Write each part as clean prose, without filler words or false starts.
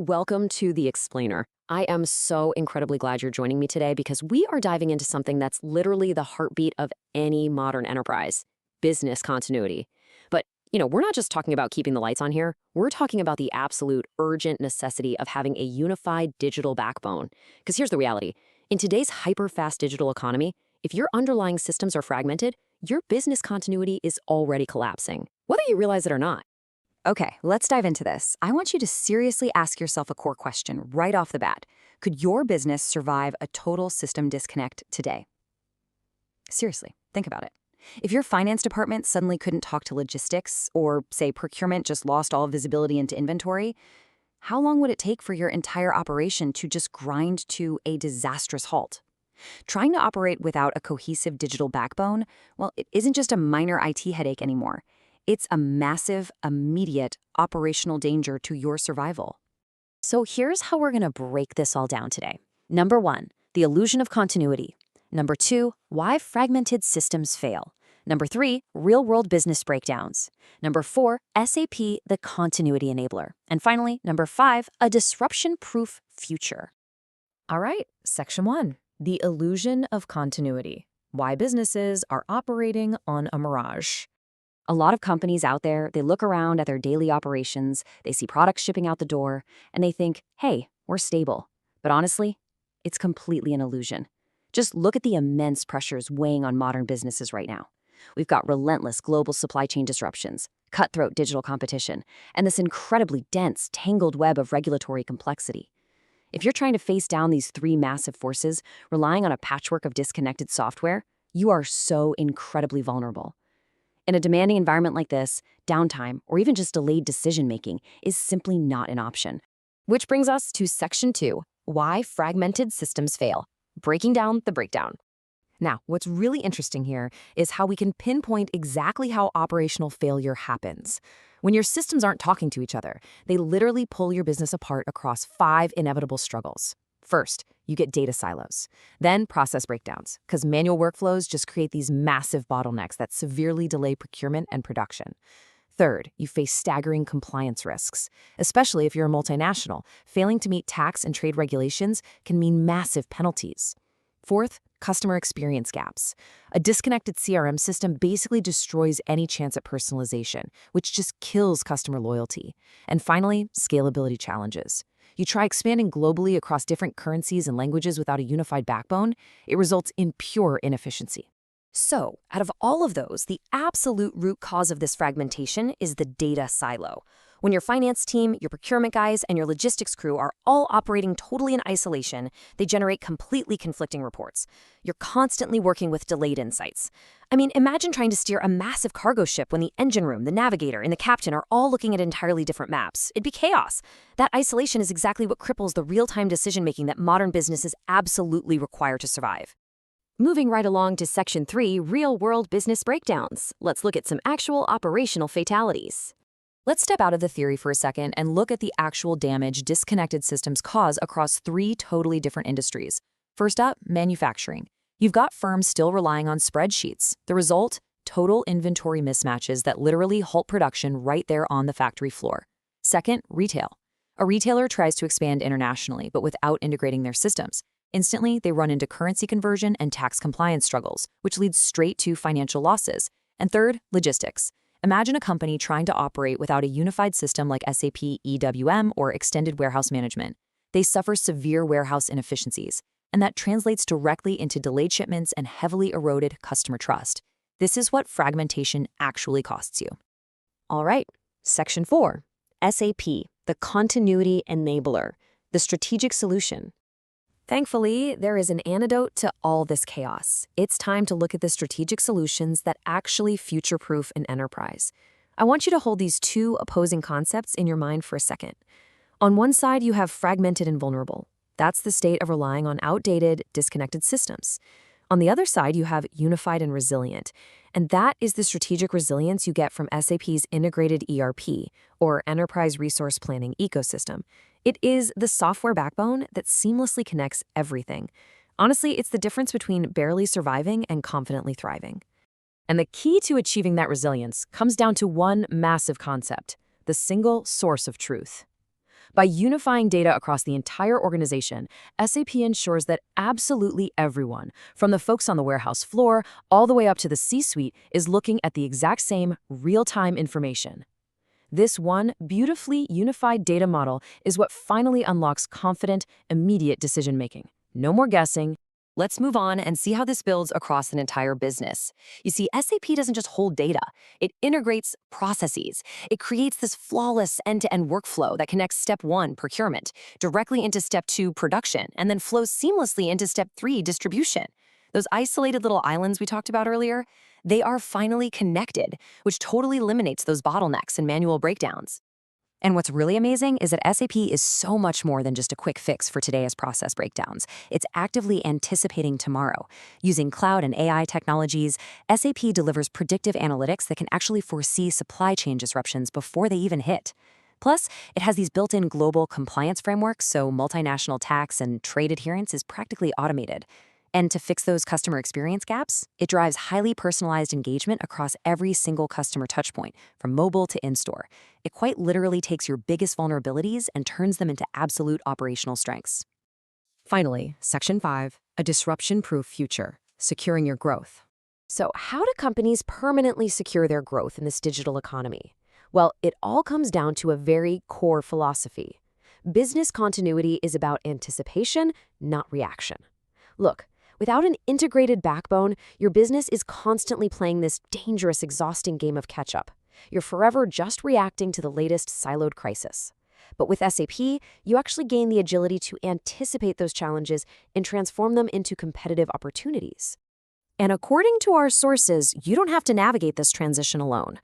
Welcome to The Explainer. I am so incredibly glad you're joining me today because we are diving into something that's literally the heartbeat of any modern enterprise: business continuity. But, we're not just talking about keeping the lights on here. We're talking about the absolute urgent necessity of having a unified digital backbone. Because here's the reality. In today's hyper-fast digital economy, if your underlying systems are fragmented, your business continuity is already collapsing, whether you realize it or not. Okay, let's dive into this. I want you to seriously ask yourself a core question right off the bat. Could your business survive a total system disconnect today? Seriously, think about it. If your finance department suddenly couldn't talk to logistics, or say procurement just lost all visibility into inventory, how long would it take for your entire operation to just grind to a disastrous halt? Trying to operate without a cohesive digital backbone, well, it isn't just a minor IT headache anymore. It's a massive, immediate operational danger to your survival. So here's how we're going to break this all down today. Number 1, the illusion of continuity. Number 2, why fragmented systems fail. Number 3, real-world business breakdowns. Number 4, SAP, the continuity enabler. And finally, number 5, a disruption-proof future. All right, section 1, the illusion of continuity. Why businesses are operating on a mirage. A lot of companies out there, they look around at their daily operations, they see products shipping out the door, and they think, hey, we're stable. But honestly, it's completely an illusion. Just look at the immense pressures weighing on modern businesses right now. We've got relentless global supply chain disruptions, cutthroat digital competition, and this incredibly dense, tangled web of regulatory complexity. If you're trying to face down these three massive forces, relying on a patchwork of disconnected software, you are so incredibly vulnerable. In a demanding environment like this, downtime, or even just delayed decision-making is simply not an option. Which brings us to section 2, why fragmented systems fail, breaking down the breakdown. Now, what's really interesting here is how we can pinpoint exactly how operational failure happens. When your systems aren't talking to each other, they literally pull your business apart across 5 inevitable struggles. First, you get data silos, then process breakdowns, because manual workflows just create these massive bottlenecks that severely delay procurement and production. Third, you face staggering compliance risks, especially if you're a multinational. Failing to meet tax and trade regulations can mean massive penalties. Fourth, customer experience gaps. A disconnected CRM system basically destroys any chance at personalization, which just kills customer loyalty. And finally, scalability challenges. You try expanding globally across different currencies and languages without a unified backbone, it results in pure inefficiency. So, out of all of those, the absolute root cause of this fragmentation is the data silo. When your finance team, your procurement guys, and your logistics crew are all operating totally in isolation, they generate completely conflicting reports. You're constantly working with delayed insights. I mean, imagine trying to steer a massive cargo ship when the engine room, the navigator, and the captain are all looking at entirely different maps. It'd be chaos. That isolation is exactly what cripples the real-time decision-making that modern businesses absolutely require to survive. Moving right along to section 3, real-world business breakdowns. Let's look at some actual operational fatalities. Let's step out of the theory for a second and look at the actual damage disconnected systems cause across 3 totally different industries. First up, manufacturing. You've got firms still relying on spreadsheets. The result? Total inventory mismatches that literally halt production right there on the factory floor. Second, retail. A retailer tries to expand internationally, but without integrating their systems. Instantly, they run into currency conversion and tax compliance struggles, which leads straight to financial losses. And third, logistics. Imagine a company trying to operate without a unified system like SAP EWM or extended warehouse management. They suffer severe warehouse inefficiencies, and that translates directly into delayed shipments and heavily eroded customer trust. This is what fragmentation actually costs you. All right, section 4, SAP, the continuity enabler, the strategic solution. Thankfully, there is an antidote to all this chaos. It's time to look at the strategic solutions that actually future-proof an enterprise. I want you to hold these 2 opposing concepts in your mind for a second. On one side, you have fragmented and vulnerable. That's the state of relying on outdated, disconnected systems. On the other side, you have unified and resilient. And that is the strategic resilience you get from SAP's integrated ERP, or Enterprise Resource Planning ecosystem. It is the software backbone that seamlessly connects everything. Honestly, it's the difference between barely surviving and confidently thriving. And the key to achieving that resilience comes down to one massive concept: the single source of truth. By unifying data across the entire organization, SAP ensures that absolutely everyone, from the folks on the warehouse floor all the way up to the C-suite, is looking at the exact same real-time information. This one beautifully unified data model is what finally unlocks confident, immediate decision-making. No more guessing. Let's move on and see how this builds across an entire business. You see, SAP doesn't just hold data, it integrates processes. It creates this flawless end-to-end workflow that connects step 1, procurement, directly into step 2, production, and then flows seamlessly into step 3, distribution. Those isolated little islands we talked about earlier, they are finally connected, which totally eliminates those bottlenecks and manual breakdowns. And what's really amazing is that SAP is so much more than just a quick fix for today's process breakdowns. It's actively anticipating tomorrow. Using cloud and AI technologies, SAP delivers predictive analytics that can actually foresee supply chain disruptions before they even hit. Plus, it has these built-in global compliance frameworks, so multinational tax and trade adherence is practically automated. And to fix those customer experience gaps, it drives highly personalized engagement across every single customer touchpoint, from mobile to in-store. It quite literally takes your biggest vulnerabilities and turns them into absolute operational strengths. Finally, Section 5, a disruption-proof future, securing your growth. So, how do companies permanently secure their growth in this digital economy? Well, it all comes down to a very core philosophy. Business continuity is about anticipation, not reaction. Look, without an integrated backbone, your business is constantly playing this dangerous, exhausting game of catch-up. You're forever just reacting to the latest siloed crisis. But with SAP, you actually gain the agility to anticipate those challenges and transform them into competitive opportunities. And according to our sources, you don't have to navigate this transition alone.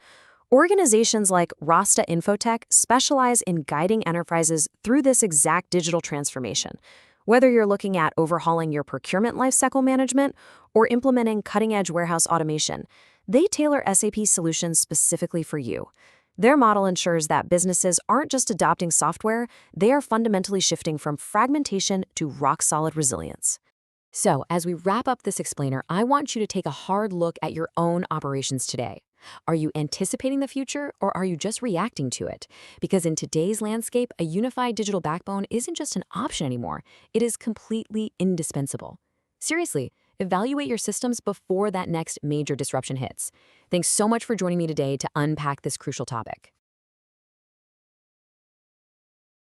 Organizations like Rasta Infotech specialize in guiding enterprises through this exact digital transformation. Whether you're looking at overhauling your procurement lifecycle management or implementing cutting-edge warehouse automation, they tailor SAP solutions specifically for you. Their model ensures that businesses aren't just adopting software, they are fundamentally shifting from fragmentation to rock-solid resilience. So, as we wrap up this explainer, I want you to take a hard look at your own operations today. Are you anticipating the future, or are you just reacting to it? Because in today's landscape, a unified digital backbone isn't just an option anymore. It is completely indispensable. Seriously, evaluate your systems before that next major disruption hits. Thanks so much for joining me today to unpack this crucial topic.